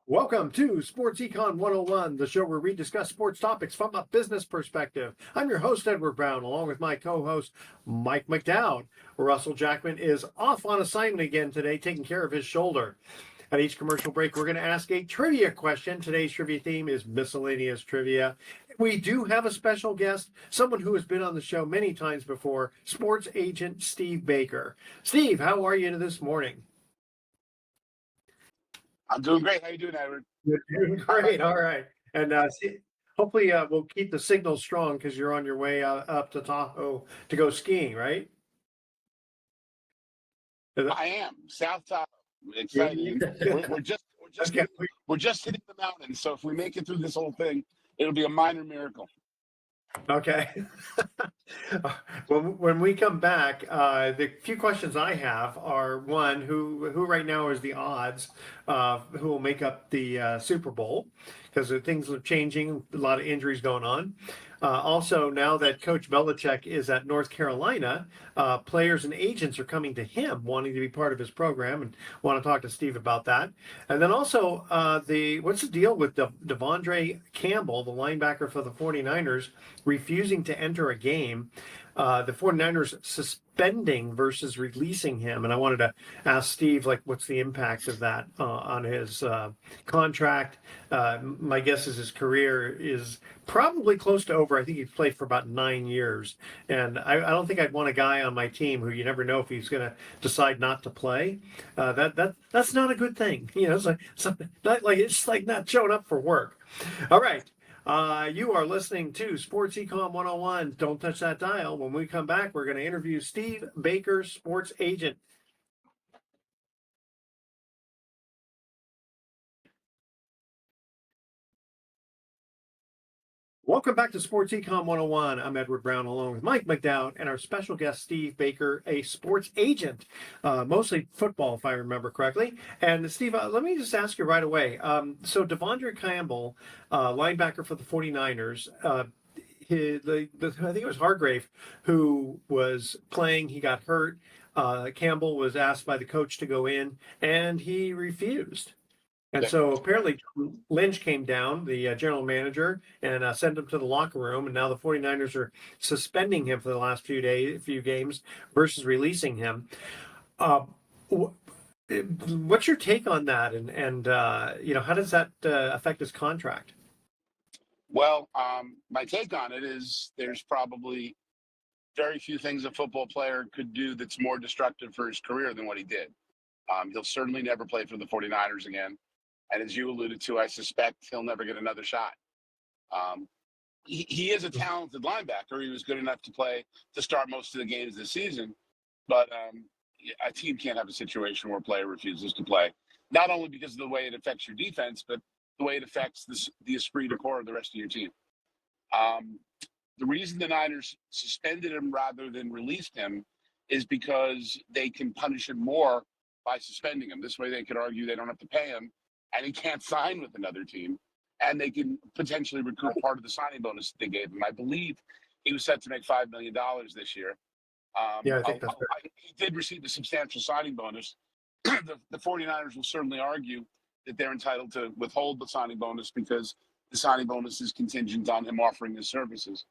Welcome to Sports Econ 101, the show where we discuss sports topics from a business perspective. I'm your host, Edward Brown, along with my co-host, Mike McDowd. Russell Jackman is off on assignment again today, taking care of his shoulder. At each commercial break, we're going to ask a trivia question. Today's trivia theme is miscellaneous trivia. We do have a special guest, someone who has been on the show many times before, sports agent Steve Baker. Steve, how are you this morning? I'm doing great. How you doing, Edward? You're doing great. All right. And hopefully we'll keep the signal strong because you're on your way up to Tahoe to go skiing, right? I am South Tahoe. Exciting. Okay. We're just hitting the mountain. So if we make it through this whole thing, it'll be a minor miracle. Okay. When we come back, the few questions I have are one, who right now is the odds who will make up the Super Bowl, because things are changing, a lot of injuries going on. Also, now that Coach Belichick is at North Carolina, players and agents are coming to him wanting to be part of his program, and want to talk to Steve about that. And then also, what's the deal with Devondre Campbell, the linebacker for the 49ers, refusing to enter a game? The 49ers suspending versus releasing him. And I wanted to ask Steve, what's the impact of that on his contract? My guess is his career is probably close to over. I think he's played for about 9 years. And I don't think I'd want a guy on my team who you never know if he's going to decide not to play. That's not a good thing. It's like not showing up for work. All right. You are listening to Sports Econ 101. Don't touch that dial. When we come back, we're going to interview Steve Baker, sports agent. Welcome back to Sports Econ 101. I'm Edward Brown, along with Mike McDowd and our special guest, Steve Baker, a sports agent, mostly football, if I remember correctly. And Steve, let me just ask you right away. So Devondre Campbell, linebacker for the 49ers, I think it was Hargrave who was playing. He got hurt. Campbell was asked by the coach to go in, and he refused. And so apparently Lynch came down, the general manager, and sent him to the locker room. And now the 49ers are suspending him for the last few games versus releasing him. What's your take on that? And how does that affect his contract? Well, my take on it is there's probably very few things a football player could do that's more destructive for his career than what he did. He'll certainly never play for the 49ers again. And as you alluded to, I suspect he'll never get another shot. He is a talented linebacker. He was good enough to start most of the games this season. But a team can't have a situation where a player refuses to play, not only because of the way it affects your defense, but the way it affects the esprit de corps of the rest of your team. The reason the Niners suspended him rather than released him is because they can punish him more by suspending him. This way they could argue they don't have to pay him, and he can't sign with another team, and they can potentially recoup part of the signing bonus that they gave him. I believe he was set to make $5 million this year. Yeah, I think that's right. He did receive a substantial signing bonus. The 49ers will certainly argue that they're entitled to withhold the signing bonus because the signing bonus is contingent on him offering his services.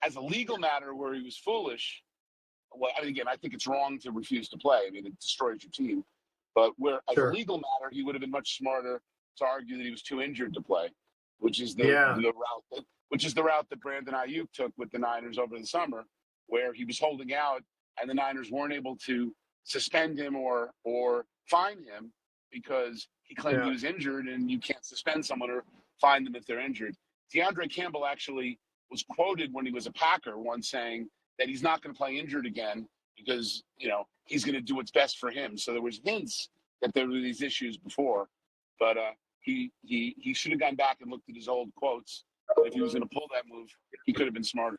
As a legal matter where he was foolish, again, I think it's wrong to refuse to play. I mean, it destroys your team. But as a legal matter, he would have been much smarter to argue that he was too injured to play, which is the route that Brandon Ayuk took with the Niners over the summer, where he was holding out and the Niners weren't able to suspend him or fine him because he claimed he was injured, and you can't suspend someone or fine them if they're injured. DeAndre Campbell actually was quoted when he was a Packer once saying that he's not going to play injured again because, he's going to do what's best for him. So there was hints that there were these issues before, but he should have gone back and looked at his old quotes. If he was going to pull that move, he could have been smarter.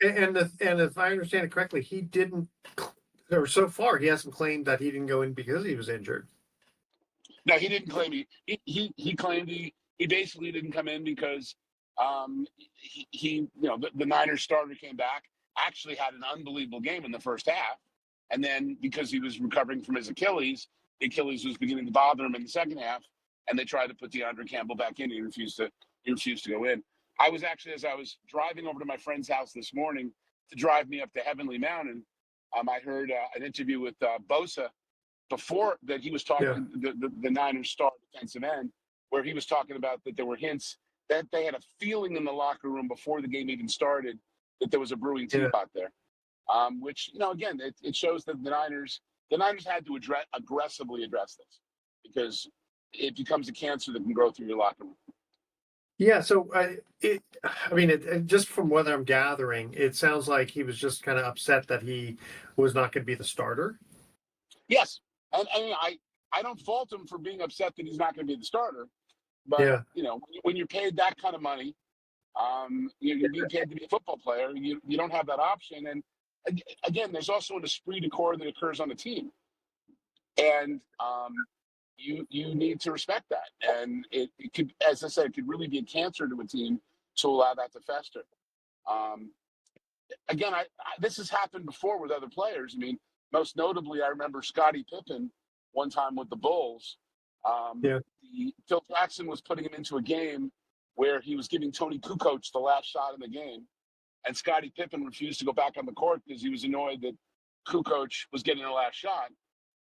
And if I understand it correctly, he didn't, or so far, he hasn't claimed that he didn't go in because he was injured. No, he didn't claim he claimed he basically didn't come in because the Niners starter came back, actually had an unbelievable game in the first half. And then because he was recovering from his Achilles, the Achilles was beginning to bother him in the second half, and they tried to put DeAndre Campbell back in. He refused to go in. I was actually, as I was driving over to my friend's house this morning to drive me up to Heavenly Mountain, I heard an interview with Bosa before that. He was talking the Niners star defensive end, where he was talking about that there were hints that they had a feeling in the locker room before the game even started that there was a brewing teapot there. Which, again, it shows that the Niners had to aggressively address this, because it becomes a cancer that can grow through your locker room. Yeah, so just from what I'm gathering, it sounds like he was just kind of upset that he was not going to be the starter. Yes, and I don't fault him for being upset that he's not going to be the starter, but when you're paid that kind of money, you're being paid to be a football player. You don't have that option, and again, there's also an esprit de corps that occurs on the team, and you need to respect that. And it could, as I said, it could really be a cancer to a team to allow that to fester. Again, this has happened before with other players. I mean, most notably, I remember Scottie Pippen one time with the Bulls. Phil Jackson was putting him into a game where he was giving Tony Kukoc the last shot in the game, and Scottie Pippen refused to go back on the court because he was annoyed that Kukoc was getting the last shot.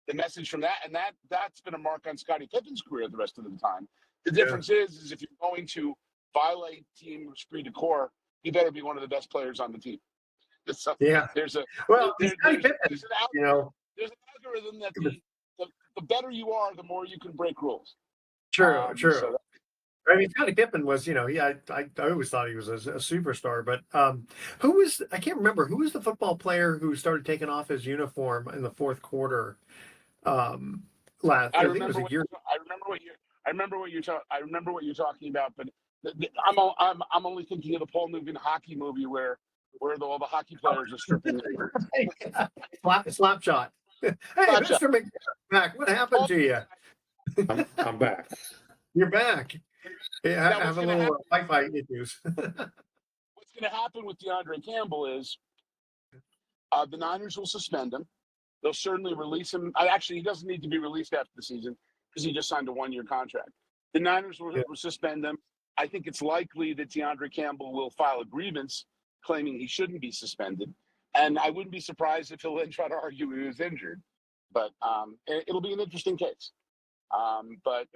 The message from that, and that's been a mark on Scottie Pippen's career the rest of the time. The difference is if you're going to violate team esprit de corps, you better be one of the best players on the team. So there's an algorithm that the better you are, the more you can break rules. True. I mean, Scottie Pippen was, I always thought he was a superstar, but I can't remember, who was the football player who started taking off his uniform in the fourth quarter? I remember what you're talking about, but I'm only thinking of the Paul Newman hockey movie where all the hockey players are stripping. Slap shot. Hey, Mr. McBack, what happened to you? I'm back. You're back. Yeah, I have a little Wi-Fi issues. What's going to happen with DeAndre Campbell is the Niners will suspend him. They'll certainly release him. Actually, he doesn't need to be released after the season because he just signed a one-year contract. The Niners will suspend him. I think it's likely that DeAndre Campbell will file a grievance claiming he shouldn't be suspended. And I wouldn't be surprised if he'll then try to argue he was injured. But it'll be an interesting case. But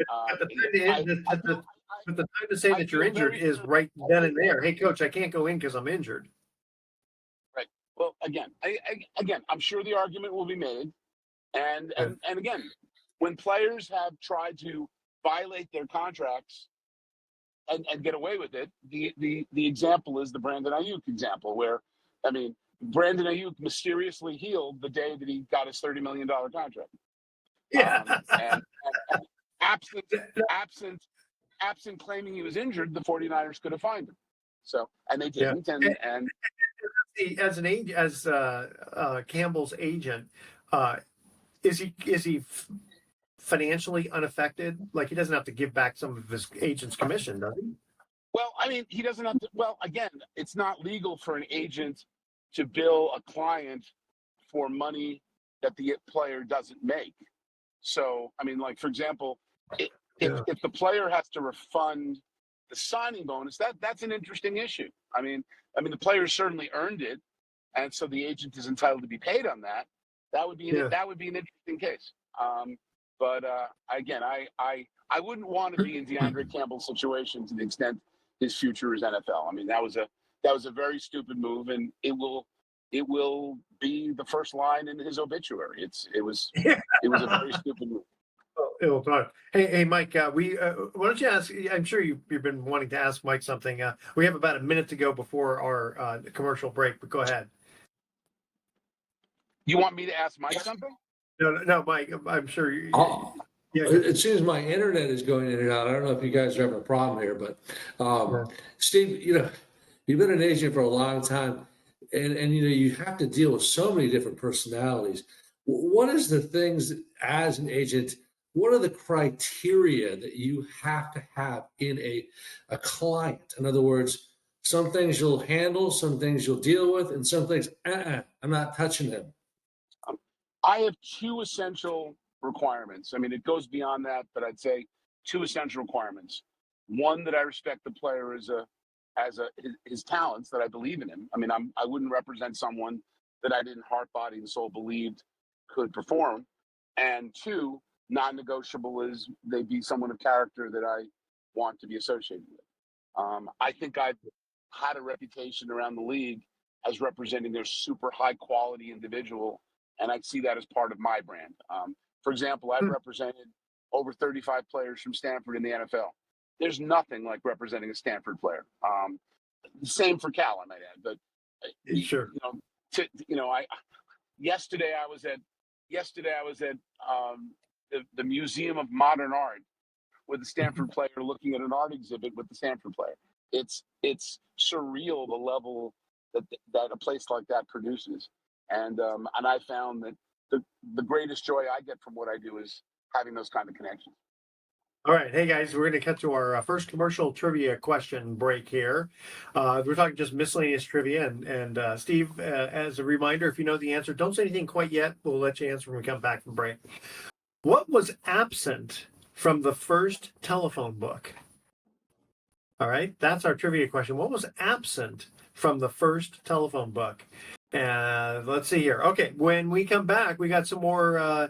the time to say that you're injured is right then and there. Hey, coach, I can't go in because I'm injured. Right. Well, again, I'm sure the argument will be made. And again, when players have tried to violate their contracts and get away with it, the example is the Brandon Ayuk example, where, I mean, Brandon Ayuk mysteriously healed the day that he got his $30 million contract. Yeah. And absent claiming he was injured, the 49ers could have fined him. So, and they didn't. And as Campbell's agent, is he financially unaffected? Like, he doesn't have to give back some of his agent's commission, does he? Well, I mean, he doesn't have to. Well, again, it's not legal for an agent to bill a client for money that the player doesn't make. So, I mean, like, for example, if the player has to refund the signing bonus, that's an interesting issue. I mean, the player certainly earned it, and so the agent is entitled to be paid on that. That would be an interesting case. But again, I wouldn't want to be in DeAndre Campbell's situation to the extent his future is NFL. I mean, that was a very stupid move, and it will be the first line in his obituary. It was a very stupid move. It'll talk. Hey, Mike. Why don't you ask? I'm sure you've been wanting to ask Mike something. We have about a minute to go before our commercial break, but go ahead. You want me to ask Mike something? No, Mike. I'm sure you. It seems my internet is going in and out. I don't know if you guys are having a problem here, but Steve, you've been an agent for a long time, and you have to deal with so many different personalities. What is the things as an agent? What are the criteria that you have to have in a client? In other words, some things you'll handle, some things you'll deal with, and some things, I'm not touching them. I have two essential requirements. I mean, it goes beyond that, but I'd say two essential requirements. One, that I respect the player his talents, that I believe in him. I mean, I wouldn't represent someone that I didn't heart, body, and soul believed could perform. And two, non-negotiable is they be someone of character that I want to be associated with. I think I've had a reputation around the league as representing a super high quality individual, and I see that as part of my brand. For example, I've represented over 35 players from Stanford in the NFL. There's nothing like representing a Stanford player. Same for Cal, I might add. But Sure. Yesterday I was at the Museum of Modern Art with a Stanford player looking at an art exhibit with the Stanford player. It's surreal the level that a place like that produces, and I found that the greatest joy I get from what I do is having those kind of connections. All right. Hey, guys, we're going to cut to our first commercial trivia question break here. We're talking just miscellaneous trivia. And Steve, as a reminder, if you know the answer, don't say anything quite yet. We'll let you answer when we come back from break. What was absent from the first telephone book? All right. That's our trivia question. What was absent from the first telephone book? Let's see here. Okay. When we come back, we got some more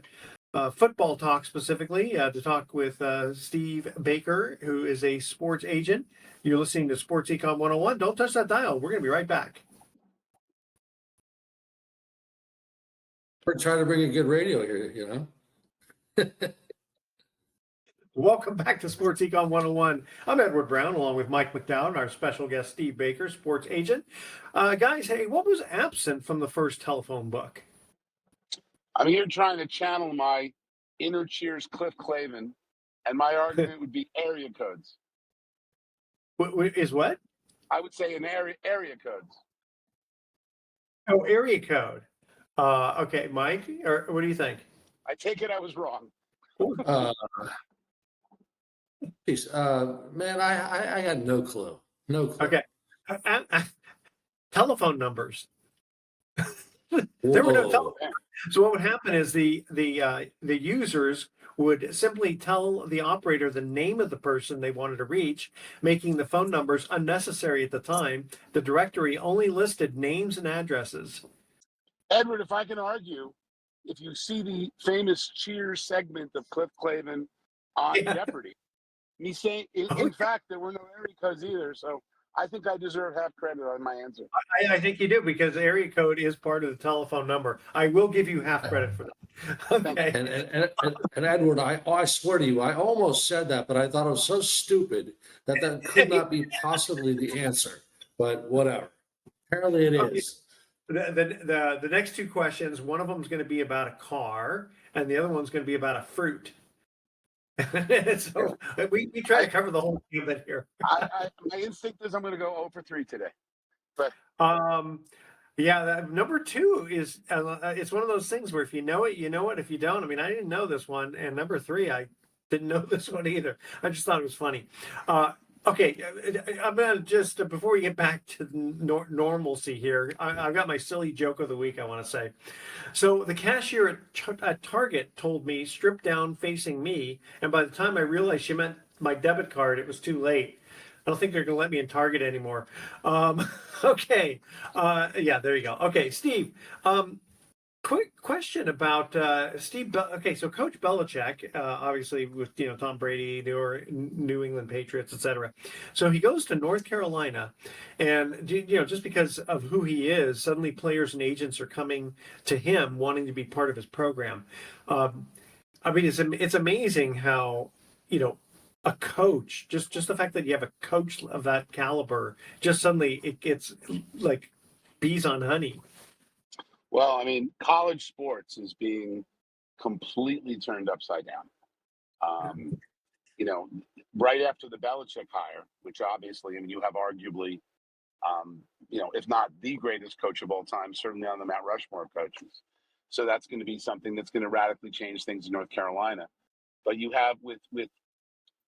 football talk, specifically to talk with Steve Baker, who is a sports agent. You're listening to Sports Econ 101. Don't touch that dial. We're going to be right back. We're trying to bring a good radio here, you know. Welcome back to Sports Econ 101. I'm Edward Brown, along with Mike McDowell and our special guest, Steve Baker, sports agent. Guys, hey, what was absent from the first telephone book? I'm here trying to channel my inner Cheers Cliff Clavin, and my argument would be area codes. Is what? I would say area codes. Oh, area code. Okay, Mike, or what do you think? I take it I was wrong. Geez, man, I got no clue. No clue. Okay. Telephone numbers. There were no telephone. So what would happen is the users would simply tell the operator the name of the person they wanted to reach, making the phone numbers unnecessary at the time. The directory only listed names and addresses. Edward, if I can argue, if you see the famous Cheers segment of Cliff Clavin on Jeopardy, me saying, in fact, there were no area codes either. So I think I deserve half credit on my answer. I think you do, because area code is part of the telephone number. I will give you half credit for that. Okay. And Edward, I swear to you, I almost said that, but I thought it was so stupid that could not be possibly the answer. But whatever. Apparently it is. The next two questions, one of them is going to be about a car, and the other one's going to be about a fruit. So we try to cover the whole gamut here. My instinct is I'm going to go 0 for 3 today. But yeah, number 2 is it's one of those things where if you know it, you know it. If you don't, I mean, I didn't know this one, and number 3, I didn't know this one either. I just thought it was funny. Okay, I'm gonna just before we get back to normalcy here, I've got my silly joke of the week I want to say. So the cashier at Target told me strip down facing me, and by the time I realized she meant my debit card, it was too late. I don't think they're gonna let me in Target anymore. Okay, yeah, there you go. Okay, Steve. Quick question about Steve. Okay, so Coach Belichick, obviously with Tom Brady, New England Patriots, etc. So he goes to North Carolina, and just because of who he is, suddenly players and agents are coming to him wanting to be part of his program. I mean, it's amazing how a coach, just the fact that you have a coach of that caliber, just suddenly it gets like bees on honey. Well, I mean, college sports is being completely turned upside down. Right after the Belichick hire, which obviously, I mean, you have arguably, if not the greatest coach of all time, certainly on the Mount Rushmore of coaches. So that's going to be something that's going to radically change things in North Carolina. But you have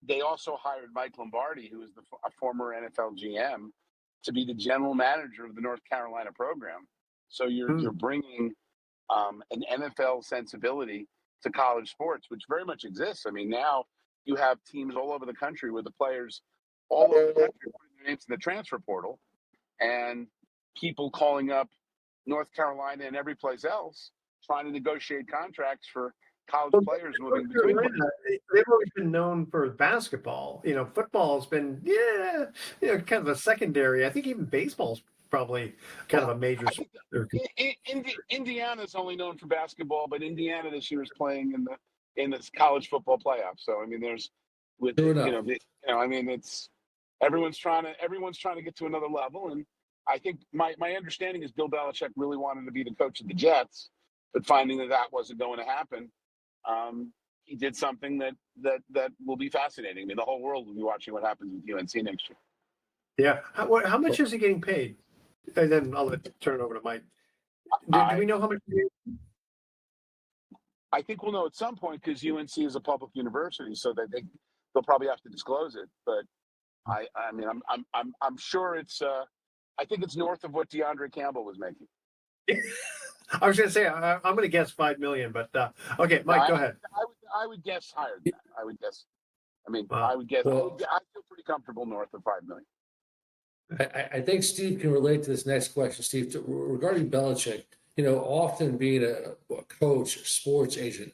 they also hired Mike Lombardi, who is a former NFL GM, to be the general manager of the North Carolina program. So you're bringing an NFL sensibility to college sports, which very much exists. I mean, now you have teams all over the country where the players all over the country are putting their names in the transfer portal, and people calling up North Carolina and every place else trying to negotiate contracts for college Well, players North moving between Carolina, places. they've always been known for basketball. Football's been, kind of a secondary. I think even baseball's probably kind of Well, a major I think sport. Indiana's only known for basketball, but Indiana this year is playing in the college football playoffs. So I mean, there's with True you enough. know, I mean, it's everyone's trying to get to another level, and I think my understanding is Bill Belichick really wanted to be the coach of the Jets, but finding that wasn't going to happen, he did something that will be fascinating. I mean, the whole world will be watching what happens with UNC next year. Yeah. How much is he getting paid? And then I'll turn it over to Mike. Do we know how much? I think we'll know at some point because UNC is a public university, so that they'll probably have to disclose it. But I mean, I'm sure it's I think it's north of what DeAndre Campbell was making. I was going to say I'm going to guess 5 million, but okay, Mike, go ahead. I would guess higher than that. I would guess. I mean, Wow. I would guess. Well, I feel pretty comfortable north of 5 million. I think Steve can relate to this next question, Steve, regarding Belichick. Often being a coach, sports agent,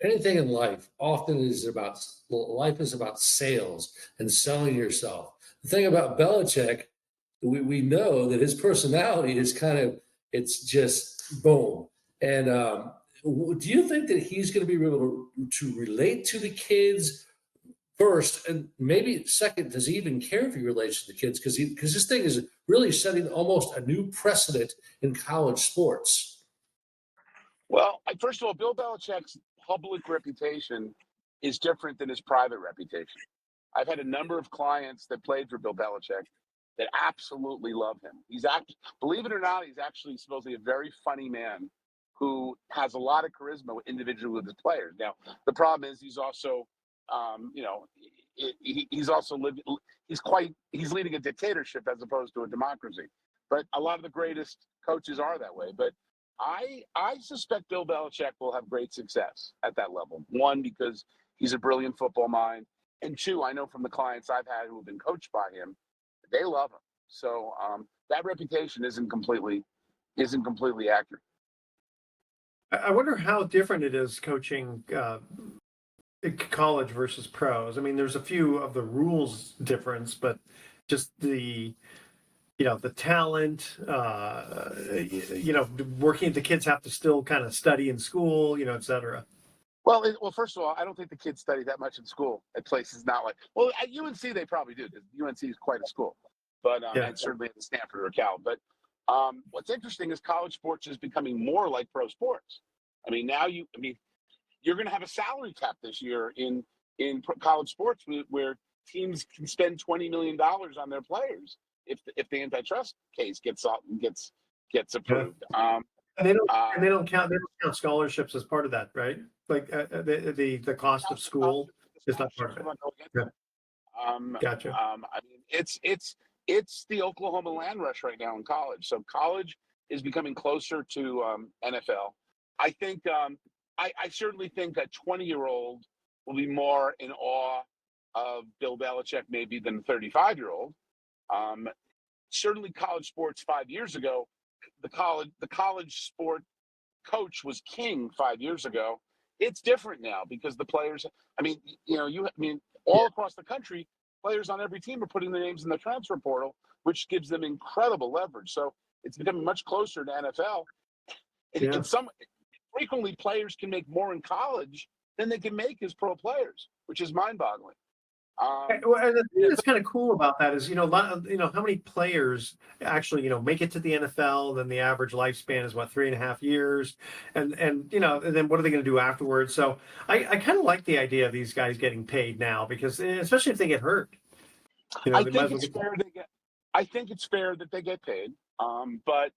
anything in life often is about life is about sales and selling yourself. The thing about Belichick, we know that his personality is it's just boom. And do you think that he's going to be able to relate to the kids first, and maybe second, does he even care if he relates to the kids? Because this thing is really setting almost a new precedent in college sports. Well, first of all, Bill Belichick's public reputation is different than his private reputation. I've had a number of clients that played for Bill Belichick that absolutely love him. Believe it or not, he's actually supposedly a very funny man who has a lot of charisma individually with his players. Now, the problem is he's also, he's also he's leading a dictatorship as opposed to a democracy. But a lot of the greatest coaches are that way. But I suspect Bill Belichick will have great success at that level. One, because he's a brilliant football mind, and two, I know from the clients I've had who have been coached by him, they love him. So that reputation isn't completely accurate. I wonder how different it is coaching college versus pros. I mean, there's a few of the rules difference, but just the talent, working, the kids have to still kind of study in school, et cetera. Well, first of all, I don't think the kids study that much in school at places not like. Well, at UNC they probably do. UNC is quite a school, but and certainly at Stanford or Cal. But what's interesting is college sports is becoming more like pro sports. I mean, you're going to have a salary cap this year in college sports where teams can spend $20 million on their players if the antitrust case gets approved. Yeah. And they don't count scholarships as part of that, right? Like the cost of school is not part of it. Yeah. Gotcha. I mean, it's the Oklahoma land rush right now in college. So college is becoming closer to NFL. I think I certainly think a 20-year-old will be more in awe of Bill Belichick maybe than a 35-year-old. Certainly college sports 5 years ago, the college sport coach was king 5 years ago. It's different now because the players, all across the country, players on every team are putting their names in the transfer portal, which gives them incredible leverage. So it's becoming much closer to NFL. Yeah. Frequently players can make more in college than they can make as pro players, which is mind-boggling. And the thing that's kind of cool about that is, how many players actually, make it to the NFL. Then the average lifespan is 3.5 years, and then what are they going to do afterwards? So I kind of like the idea of these guys getting paid now because, especially if they get hurt, I think it's fair that they get paid, but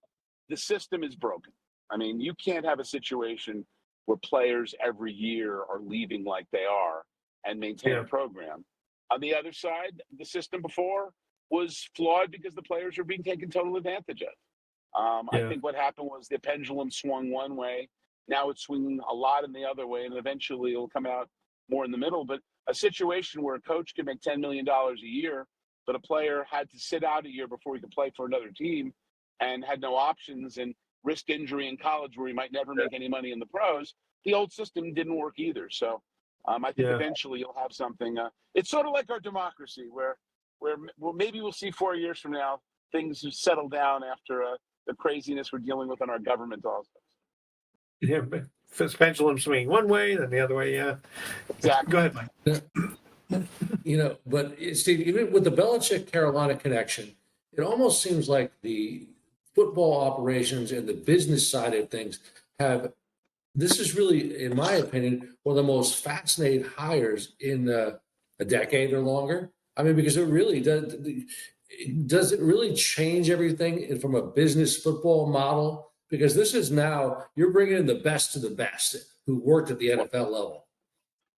the system is broken. I mean, you can't have a situation where players every year are leaving like they are and maintain a program. On the other side, the system before was flawed because the players were being taken total advantage of. I think what happened was the pendulum swung one way. Now it's swinging a lot in the other way, and eventually it'll come out more in the middle. But a situation where a coach could make $10 million a year, but a player had to sit out a year before he could play for another team and had no options and risk injury in college where he might never make any money in the pros. The old system didn't work either. So I think eventually you'll have something. It's sort of like our democracy where well, maybe we'll see 4 years from now, things have settled down after the craziness we're dealing with in our government also. Yeah, but if it's pendulum swinging one way, then the other way. Yeah. Exactly. Go ahead, Mike. But Steve, even with the Belichick Carolina connection, it almost seems like the football operations and the business side of things this is really, in my opinion, one of the most fascinating hires in a decade or longer. I mean, because it really does it really change everything from a business football model? Because this is now, you're bringing in the best of the best who worked at the NFL level.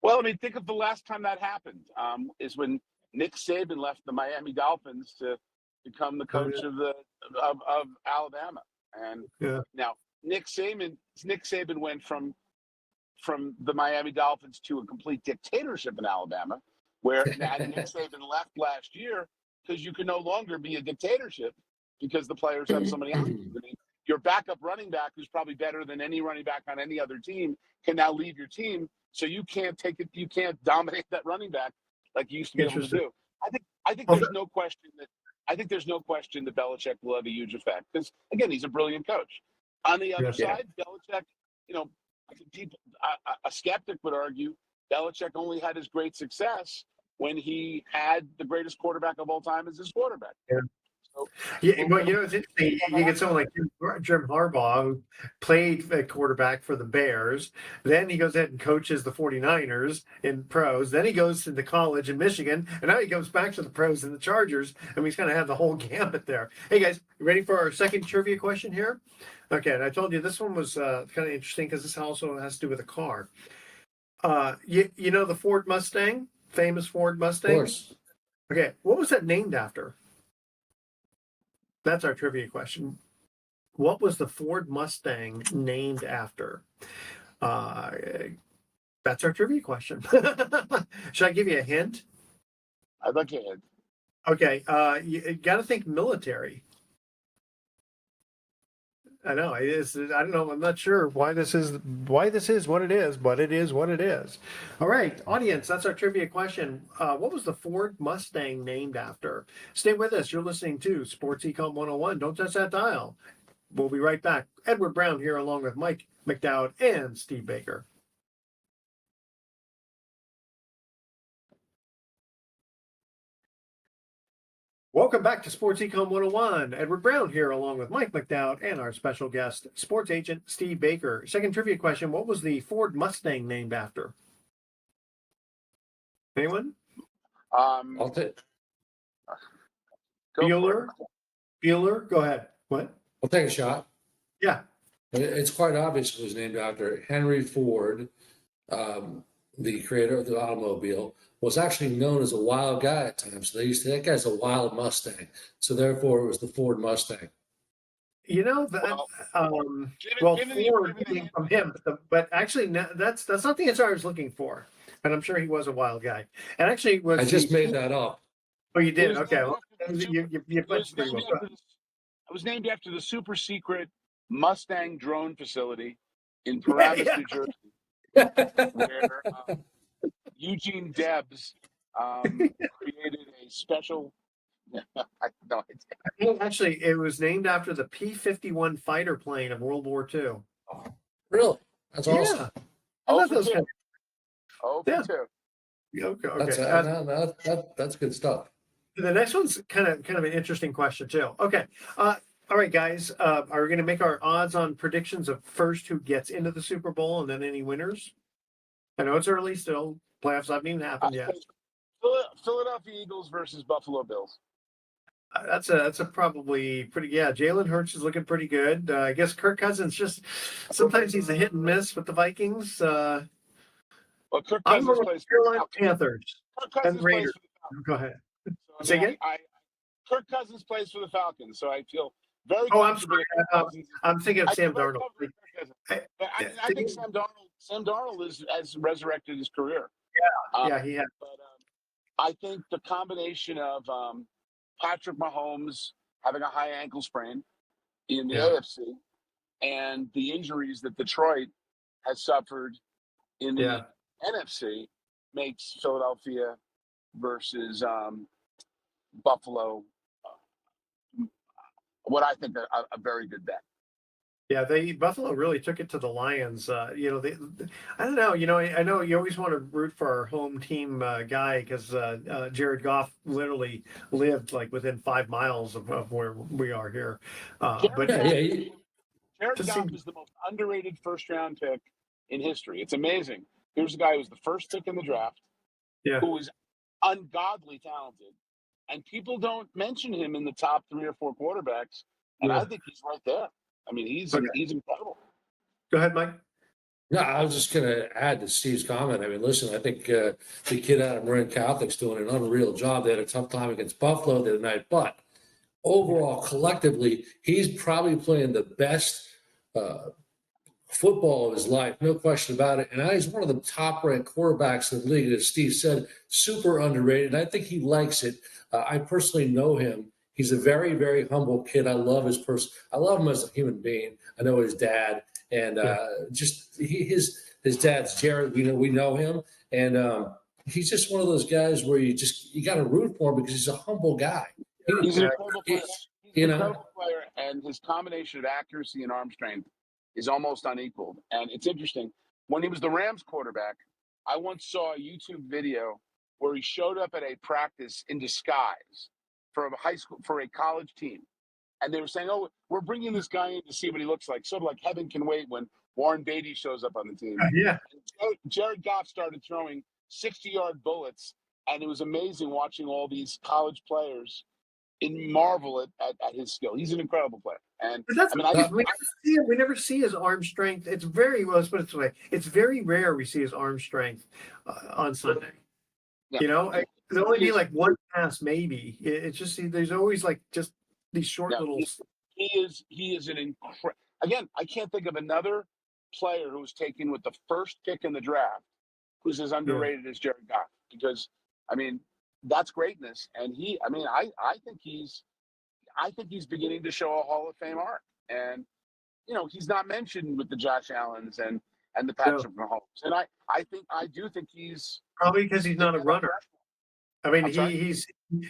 Well, I mean, think of the last time that happened is when Nick Saban left the Miami Dolphins to become the coach of Alabama. And now Nick Saban went from the Miami Dolphins to a complete dictatorship in Alabama, where and Nick Saban left last year because you can no longer be a dictatorship because the players have so many options. I mean, your backup running back, who's probably better than any running back on any other team, can now leave your team. So you can't take it. You can't dominate that running back like you used to be able to do. I think there's no question that Belichick will have a huge effect because again, he's a brilliant coach. On the other side, Belichick, a skeptic would argue Belichick only had his great success when he had the greatest quarterback of all time as his quarterback. Yeah. But it's interesting. You get someone like Jim Harbaugh, who played a quarterback for the Bears. Then he goes ahead and coaches the 49ers in pros. Then he goes to the college in Michigan. And now he goes back to the pros in the Chargers. And he's going to have the whole gambit there. Hey, guys, ready for our second trivia question here? Okay, and I told you this one was kind of interesting because this also has to do with a car. You know the Ford Mustang? Famous Ford Mustang? Of course. Okay, what was that named after? That's our trivia question. What was the Ford Mustang named after? That's our trivia question. Should I give you a hint? I'd like a hint. Okay, you got to think military. I know it is. I don't know. I'm not sure why this is what it is, but it is what it is. All right, audience. That's our trivia question. What was the Ford Mustang named after? Stay with us. You're listening to Sports Econ 101. Don't touch that dial. We'll be right back. Edward Brown here, along with Mike McDowd and Steve Baker. Welcome back to Sports Econ 101. Edward Brown here along with Mike McDowd and our special guest, sports agent Steve Baker. Second trivia question, what was the Ford Mustang named after? Anyone? I'll take Bueller? Go ahead. What? I'll take a shot. Yeah. It's quite obvious it was named after Henry Ford, the creator of the automobile, was actually known as a wild guy at times. So they used to, that guy's a wild Mustang. So therefore, it was the Ford Mustang. You know that. Ford came from him, but actually, that's not the answer I was looking for. But I'm sure he was a wild guy. And actually, I just made that up. Oh, you did? Okay. Well, it was named after the super secret Mustang drone facility in Paramus, New Jersey, where Eugene Debs created a special. Actually, it was named after the P-51 fighter plane of World War II. Really? That's awesome. Yeah. Okay. That's good stuff. The next one's kind of an interesting question too. Okay. All right, guys. Are we going to make our odds on predictions of first who gets into the Super Bowl and then any winners? I know it's early still. Playoffs haven't even happened yet. Philadelphia Eagles versus Buffalo Bills. That's a probably pretty. Yeah, Jalen Hurts is looking pretty good. I guess Kirk Cousins just sometimes he's a hit and miss with the Vikings. Well, Kirk Cousins plays for Carolina Panthers and Raiders. Go ahead. Say again. Kirk Cousins plays for the Falcons, so I feel very. Oh, I'm sorry. I'm thinking of Sam Darnold. I think Sam Darnold has resurrected his career. Yeah, he had. But I think the combination of Patrick Mahomes having a high ankle sprain in the Yeah. AFC and the injuries that Detroit has suffered in the Yeah. NFC makes Philadelphia versus Buffalo what I think a very good bet. Yeah, Buffalo really took it to the Lions. I don't know. I know you always want to root for our home team guy because Jared Goff literally lived like within 5 miles of where we are here. But Yeah, yeah. Jared just Goff seemed, is the most underrated first round pick in history. It's amazing. Here's a guy who was the first pick in the draft, yeah, who was ungodly talented, and people don't mention him in the top 3 or 4 quarterbacks. And yeah. I think he's right there. I mean, he's Okay, he's incredible. go ahead, Mike. No, I was just going to add to Steve's comment. I mean, listen, I think the kid out of Marin Catholic's doing an unreal job. They had a tough time against Buffalo the other night, but overall, collectively, he's probably playing the best uh, football of his life, no question about it. And he's one of the top ranked quarterbacks in the league, as Steve said, super underrated. I think he likes it. I personally know him. He's a very, very humble kid. I love his person. I love him as a human being. I know his dad, and Yeah. his dad's Jared. We know him, and he's just one of those guys where you got to root for him because he's a humble guy. He's an Yeah. incredible player. He's an You know, incredible player, and his combination of accuracy and arm strength is almost unequaled. And it's interesting. When he was the Rams quarterback, I once saw a YouTube video where he showed up at a practice in disguise for a college team. And they were saying, "Oh, we're bringing this guy in to see what he looks like." Sort of like Heaven Can Wait when Warren Beatty shows up on the team. Yeah. And Jared Goff started throwing 60-yard bullets, and it was amazing watching all these college players and marvel at his skill. He's an incredible player. And But that's I mean, I because just, we never see his arm strength. It's very well. Let's put it this way: it's very rare we see his arm strength on Sunday. yeah, There'll only he be is, like one pass, maybe. It's just there's always like just these short yeah, little. he is an incredible. Again, I can't think of another player who was taken with the first pick in the draft who's as Yeah. underrated as Jared Goff. Because I mean, that's greatness. And I think he's beginning to show a Hall of Fame arc. And he's not mentioned with the Josh Allens and the No, Patrick Mahomes. And I do think he's probably because he's in not a that runner. upper I mean, I'm sorry.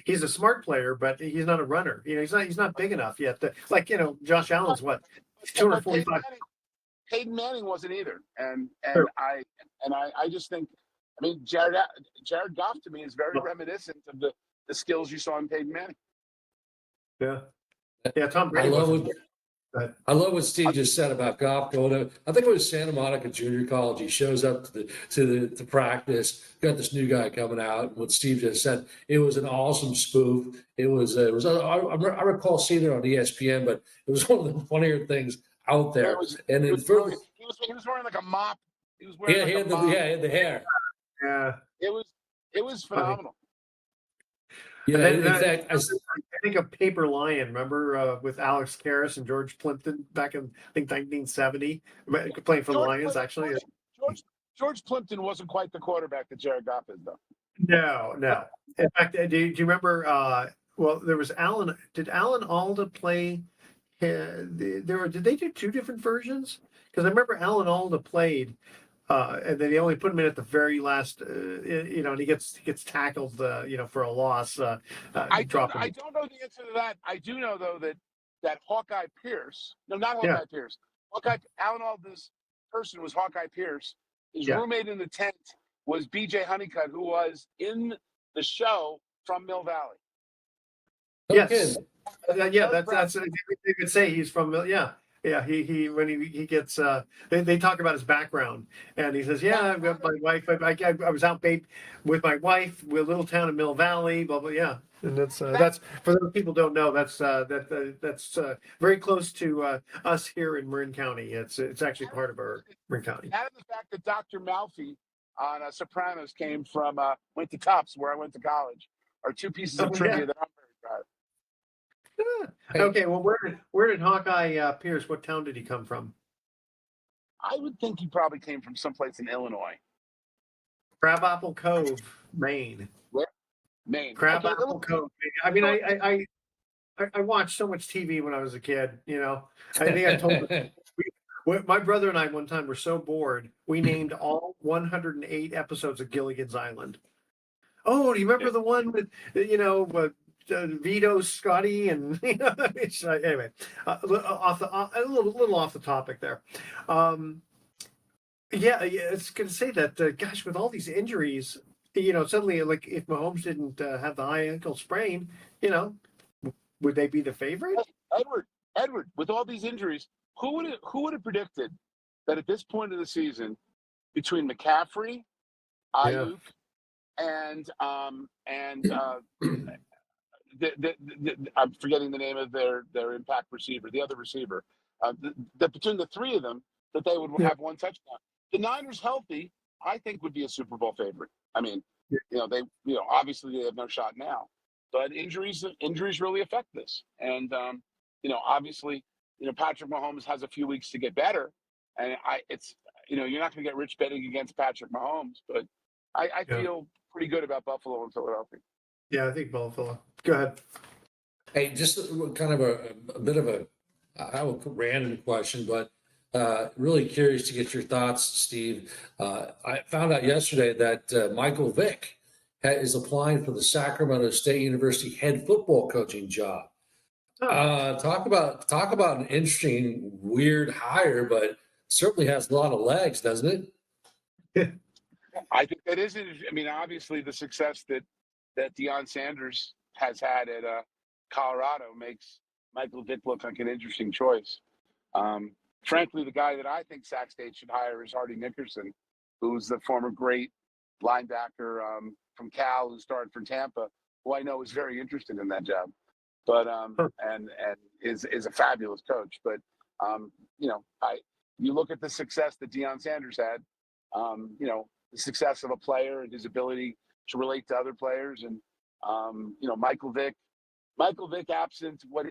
he's a smart player, but he's not a runner. He's not big enough yet. Josh Allen's what But 245. Peyton Manning wasn't either, and True. I just think, I mean, Jared Goff to me is very reminiscent of the skills you saw in Peyton Manning. Yeah, yeah. Tom I Brady love wasn't. what But I love what Steve just said about Goff going to. I think it was Santa Monica Junior College. He shows up to practice. Got this new guy coming out. What Steve just said, it was an awesome spoof. I recall seeing it on ESPN, but it was one of the funnier things out It there. was And it then was brilliant. He was wearing like a mop. He was wearing like he a had mop. he had the hair. yeah, It was funny. phenomenal. And Yeah, then in fact, I think of Paper Lion. Remember with Alex Karras and George Plimpton back in I think 1970, playing for the Lions actually. George Plimpton wasn't quite the quarterback that Jared Goff is, though. No, no. In fact, do you remember? Well, there was Alan. Did Alan Alda play? Did they do two different versions? Because I remember Alan Alda played, and then they only put him in at the very last. And he gets tackled, for a loss. Dropping. I don't know the answer to that. I do know though that Hawkeye Pierce, no, not Yeah, Hawkeye Pierce. Alan Alda's person was Hawkeye Pierce. His yeah. roommate in the tent was B.J. Honeycutt, who was in the show from Mill Valley. no Yes. kidding. Yeah. That's they would say he's from. Yeah. Yeah, he when he gets they talk about his background and he says, yeah, I've got my wife. I was out with my wife, with a little town in Mill Valley, blah blah. Yeah, and that's for those people who don't know, that's very close to us here in Marin County. It's actually part of our Marin County. Add the fact that Dr. Malfi on Sopranos went to Tufts, where I went to college, are two pieces of Oh, trivia yeah. that I'm very proud of. Hey, Okay, well, where did Hawkeye Pierce? What town did he come from? I would think he probably came from someplace in Illinois. Crabapple Cove, Maine. Where? Maine. Okay, Crabapple Cove. I mean, I watched so much TV when I was a kid. I think I told my brother and I one time were so bored we named all 108 episodes of Gilligan's Island. Oh, do you remember the one with Vito, Scotty, and anyway, a little off the topic there. Yeah, it's going to say that. Gosh, with all these injuries, suddenly, like if Mahomes didn't have the high ankle sprain, you know, would they be the favorite? Edward, with all these injuries, who would have predicted that at this point of the season, between McCaffrey, Yeah, Ayuk, and I'm forgetting the name of their impact receiver, the other receiver, between the three of them, that they would yeah, have one touchdown. The Niners healthy, I think, would be a Super Bowl favorite. I mean, obviously they have no shot now, but injuries really affect this, and obviously, Patrick Mahomes has a few weeks to get better, and you're not going to get rich betting against Patrick Mahomes, but I yeah, feel pretty good about Buffalo and Philadelphia. yeah. I think Buffalo. Go ahead. Hey, just kind of a bit of I have a random question, but really curious to get your thoughts, Steve. I found out yesterday that Michael Vick is applying for the Sacramento State University head football coaching job. Oh, Talk about an interesting, weird hire, but certainly has a lot of legs, doesn't it? I think that is. I mean, obviously, the success that Deion Sanders has had at Colorado makes Michael Vick look like an interesting choice. Um, Frankly, the guy that I think Sac State should hire is Hardy Nickerson, who's the former great linebacker from Cal who started for Tampa, who I know is very interested in that job, but huh. and is a fabulous coach. But you look at the success that Deion Sanders had, the success of a player and his ability to relate to other players, and Michael Vick, absent what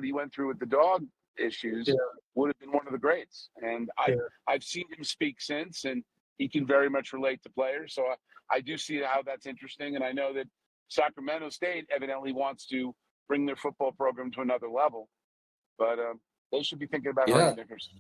he went through with the dog issues, Yeah, would have been one of the greats. And yeah. I've seen him speak since, and he can very much relate to players. So I do see how that's interesting, and I know that Sacramento State evidently wants to bring their football program to another level, but they should be thinking about Hardy Yeah. Nickerson.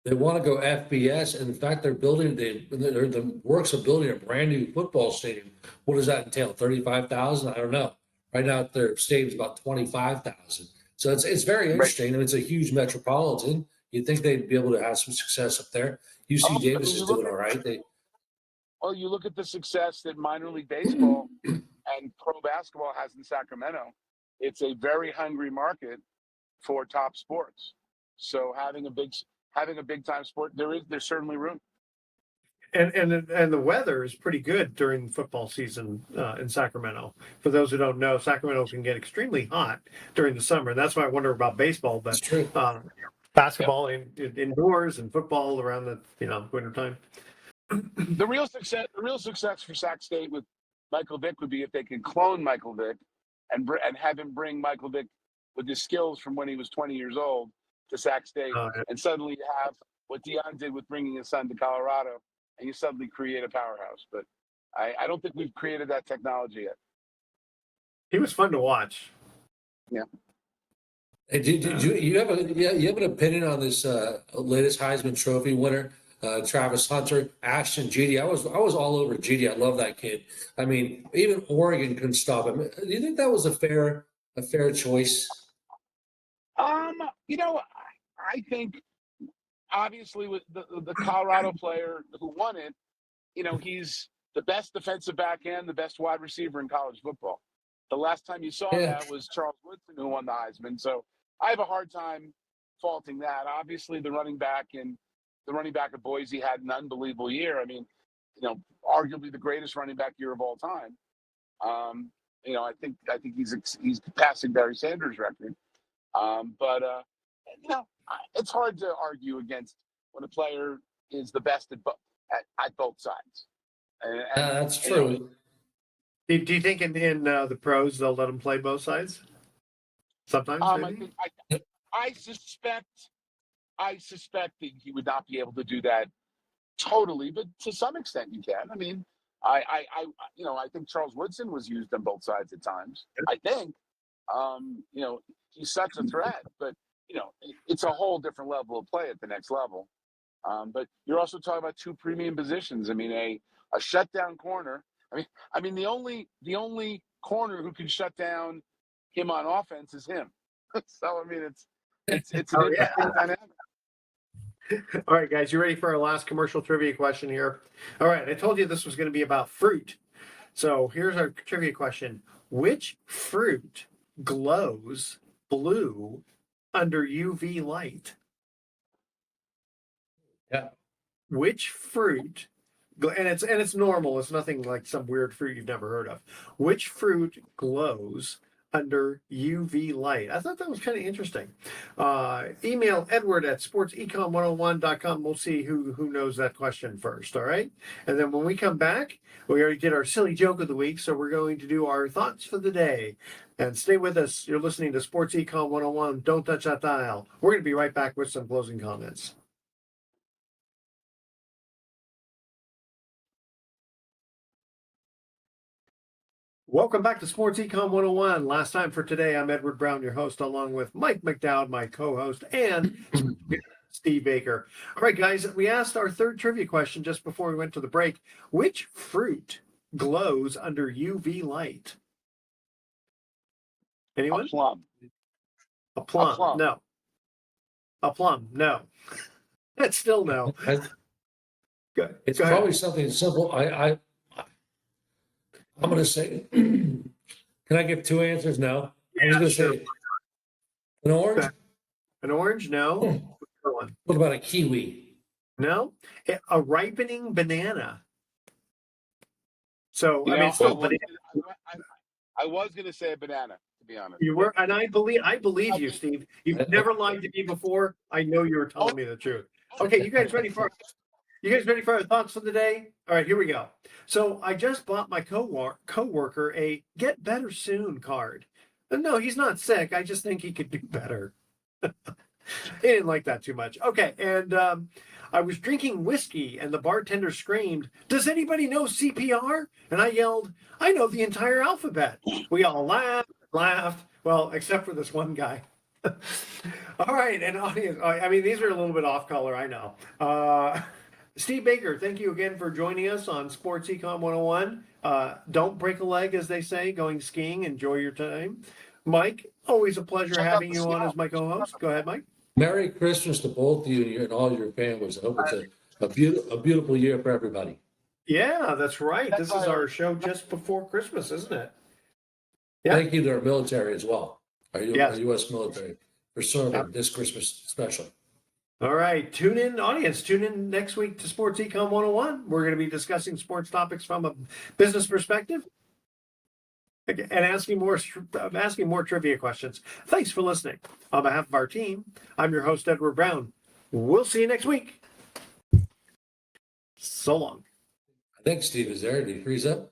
They want to go FBS. In fact, they're the works of building a brand new football stadium. What does that entail? 35,000? I don't know. Right now, their stadium's about 25,000. So it's very Right. interesting. I mean, it's a huge metropolitan. You'd think they'd be able to have some success up there. Oh, UC I Davis mean, is doing all right. you look at the success that minor league baseball and pro basketball has in Sacramento. It's a very hungry market for top sports. So having a big time sport, there's certainly room. And the weather is pretty good during football season in Sacramento. For those who don't know, Sacramento can get extremely hot during the summer. And that's why I wonder about baseball, It's but true. basketball indoors and football around the winter time. The real success for Sac State with Michael Vick would be if they can clone Michael Vick and have him bring Michael Vick with his skills from when he was 20 years old to Sac State, Yeah. and suddenly you have what Deion did with bringing his son to Colorado, and you suddenly create a powerhouse. But I don't think we've created that technology yet. He was fun to watch. Yeah. Hey, you have an opinion on this latest Heisman Trophy winner, Travis Hunter, Ashton Jeanty? I was all over Jeanty. I love that kid. I mean, even Oregon couldn't stop him. Do you think that was a fair choice? You know, I think obviously with the Colorado player who won it, he's the best defensive back end, the best wide receiver in college football. The last time you saw Yeah. that was Charles Woodson, who won the Heisman. So I have a hard time faulting that. Obviously, the running back at Boise had an unbelievable year. I mean, arguably the greatest running back year of all time. I think he's passing Barry Sanders' record. But it's hard to argue against when a player is the best at both sides. And That's true. Do you think in the pros they'll let him play both sides? Sometimes, maybe. I suspect that he would not be able to do that totally, but to some extent you can. I mean, I think Charles Woodson was used on both sides at times. I think, he's such a threat, but it's a whole different level of play at the next level. But you're also talking about two premium positions. I mean, a shutdown corner. I mean, the only corner who can shut down him on offense is him. So I mean, it's an Oh, yeah. interesting dynamic. All right, guys, you ready for our last commercial trivia question here? All right, I told you this was going to be about fruit. So here's our trivia question. Which fruit glows blue under UV light? Yeah. Which fruit, and it's normal, it's nothing like some weird fruit you've never heard of. Which fruit glows under UV light? I thought that was kind of interesting. Email Edward at sportsecon101.com. We'll see who knows that question first. All right. And then when we come back, we already did our silly joke of the week. So we're going to do our thoughts for the day. And stay with us. You're listening to Sports Econ 101. Don't touch that dial. We're going to be right back with some closing comments. Welcome back to Sports Econ 101. Last time for today, I'm Edward Brown, your host, along with Mike McDowd, my co-host, and Steve Baker. All right, guys, we asked our third trivia question just before we went to the break. Which fruit glows under UV light? Anyone? A plum. A plum. A plum. No. A plum. No. That's still no. Good. It's Go ahead. probably something simple. I'm going to say, can I give two answers? No. I was going to say an orange. An orange? No. One. What about a kiwi? No. A ripening banana. So, You I mean, know, it's still I, banana. I was going to say a banana, to be honest. You were, and I believe you, Steve. You've never lied to me before. I know you were telling me the truth. Okay, you guys ready for our thoughts for the day? All right, here we go. So I just bought my coworker a "Get Better Soon" card. No, he's not sick. I just think he could do better. He didn't like that too much. Okay, and I was drinking whiskey, and the bartender screamed, "Does anybody know CPR?" And I yelled, "I know the entire alphabet." We all laughed. Well, except for this one guy. All right, and audience, I mean, these are a little bit off color, I know. Steve Baker, thank you again for joining us on Sports Econ 101. Don't break a leg, as they say, going skiing. Enjoy your time. Mike, always a pleasure having you on as my co-host. Go ahead, Mike. Merry Christmas to both of you and all your families. I hope it's a beautiful year for everybody. Yeah, that's right. This is our show just before Christmas, isn't it? Yeah. Thank you to our military as well, our Yes. U.S. military, for serving this Christmas special. All right, tune in, audience. Tune in next week to Sports Econ 101. We're going to be discussing sports topics from a business perspective and asking more trivia questions. Thanks for listening. On behalf of our team, I'm your host, Edward Brown. We'll see you next week. So long. I think Steve is there. Did he freeze up?